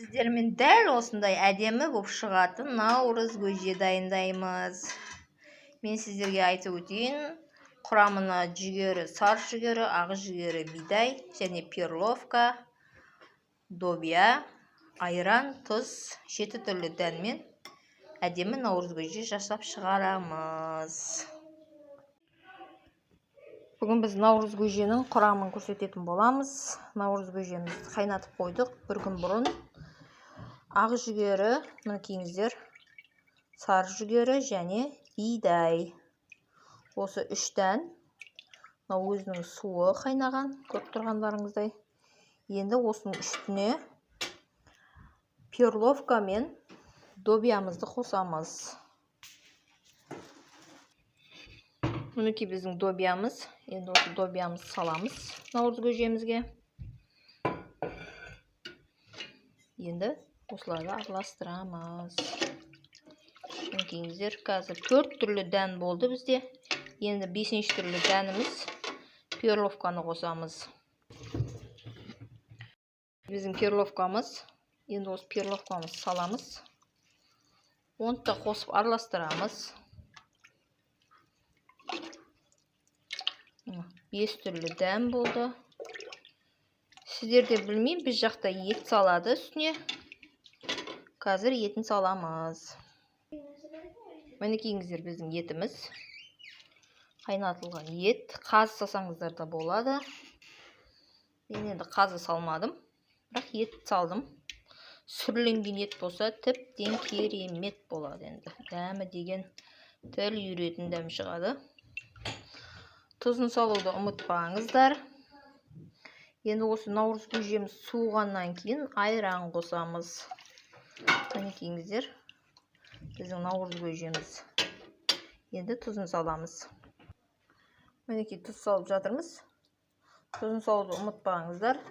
Сіздермен дәл осындай әдемі болып шығатын наурыз көже дайындаймыз. Мен сіздерге айтып өтейін. Құрамына жүгері, сар жүгері, ақ жүгері, бидай және перловка, добия, айран, тұз, 7 түрлі дәнмен әдемі наурыз көже жасап шығарамыз. Бүгін біз наурыз көженің құрамын көрсететін боламыз. Наурыз көжемізді қайнатып қойдық бір күн бұрын. Ақ жүгері, мінекейіңіздер, сар жүгері және бидай. Осы 3 дән. Мынау өзінің суы қайнаған, көріп тұрғандарыңыздай. Енді осының үстіне перловка мен добиямызды қосамыз. Мінекей біздің добиямыз. Енді осы добиямызды саламыз наурыз көжемізге. Енді осыларды араластырамыз. Мінекейіңіздер, қазір 4 түрлі дән болды бізде. Енді 5-ші түрлі дәніміз перловканы қосамыз. Біздің перловкамыз. Енді осы перловкамызды саламыз. Оны да қосып араластырамыз. 5 түрлі дән болды. Сіздерде білмеймін, біз жақта ет салады үстіне. Қазір етін саламыз. Мінекейіңіздер біздің етіміз. Қайнатылған ет. Қазы салсаңыздар да болады. Мен енді қазы салмадым. Бірақ ет салдым. Сүрленген ет болса тіптен керемет болады енді. Дәмі деген тіл үйретін дәм шығады. Тұзын салуды ұмытпаңыздар. Енді осы наурыз көжеміз суығаннан кейін айран қосамыз. Мінекейіңіздер, біздің наурыз көжеміз. Енді тұзын саламыз. Мінекей тұз салып жатырмыз. Тұзын салуды ұмытпаңыздар.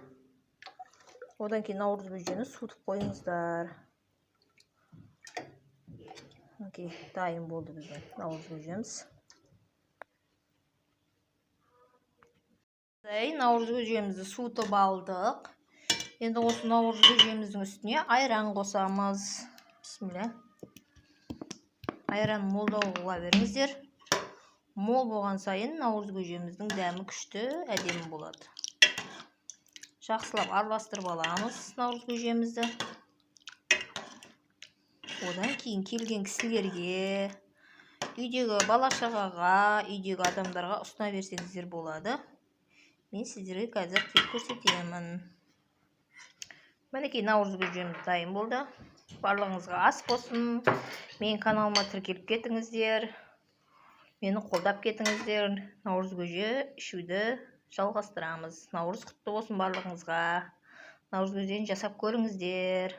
Одан кейін наурыз көжені суытып қойыңыздар. Мінекей дайын болды біздің наурыз көжеміз. Наурыз көжемізді суытып алдық. Енді осы наурыз көжеміздің үстіне айран қосамыз. Бисмилля. Айран молдау қыла беріңіздер. Мол болған сайын наурыз көжеміздің дәмі күшті, әдемі болады. Жақсылап араластырып аламыз наурыз көжемізді. Одан кейін келген кісілерге, үйдегі бала-шағаға, үйдегі адамдарға ұсына берсеңіздер болады. Мен сіздерге қазір кеп көрсетемін. Мінекей наурыз көжеміз дайын болды. Барлығыңызға ас болсын. Менің каналыма тіркеліп кетіңіздер. Мені қолдап кетіңіздер. Наурыз көже ішуді жалғастырамыз. Наурыз құтты болсын барлығыңызға. Наурыз көжені жасап көріңіздер.